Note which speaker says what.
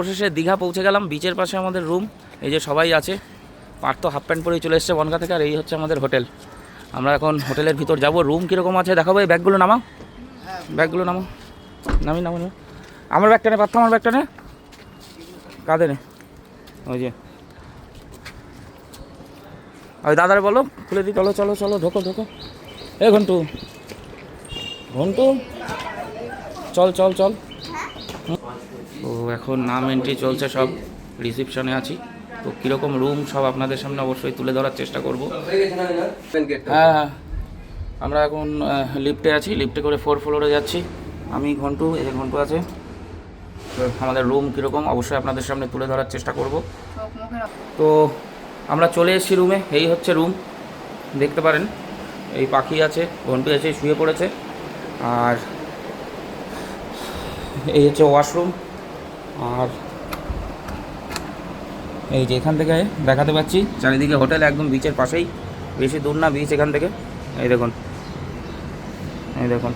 Speaker 1: অবশেষে দীঘা পৌঁছে গেলাম। বিচের পাশে আমাদের রুম। এই যে সবাই আছে। পার্থ হাফ প্যান্ট পরেই চলে এসছে বনগা থেকে। আর এই হচ্ছে আমাদের হোটেল। আমরা এখন হোটেলের ভিতর যাব। রুম কীরকম আছে দেখাবো। এই ব্যাগগুলো নামাও, ব্যাগগুলো নামাও, নামি নামো। আমার ব্যাগটা নে, পার্থ আমার ব্যাগটা নে। কাঁদে নে, ওই যে ওই দাদারে বলো খুলে দিই। চলো চলো চলো, ঢোকো ঢোকো। এ ঘন্টু, ঘন্টু চল চল চল। তো এখন নাম এন্ট্রি চলছে, সব রিসিপশনে আছি। তো কীরকম রুম সব আপনাদের সামনে অবশ্যই তুলে ধরার চেষ্টা করব। হ্যাঁ হ্যাঁ, আমরা এখন লিফটে আছি। লিফটে করে 4 ফ্লোরে যাচ্ছি। আমি ঘন্টু, এই যে ঘন্টু আছে। আমাদের রুম কীরকম অবশ্যই আপনাদের সামনে তুলে ধরার চেষ্টা করব। তো আমরা চলে এসেছি রুমে। এই হচ্ছে রুম, দেখতে পারেন। এই পাখি আছে, ঘন্টু এসে শুয়ে পড়েছে। আর এই হচ্ছে ওয়াশরুম। আর এই যে এখান থেকে দেখাতে পাচ্ছি চারিদিকে হোটেল, একদম বিচের পাশেই, বেশি দূর না বিচ এখান থেকে। এই দেখুন, এই দেখুন।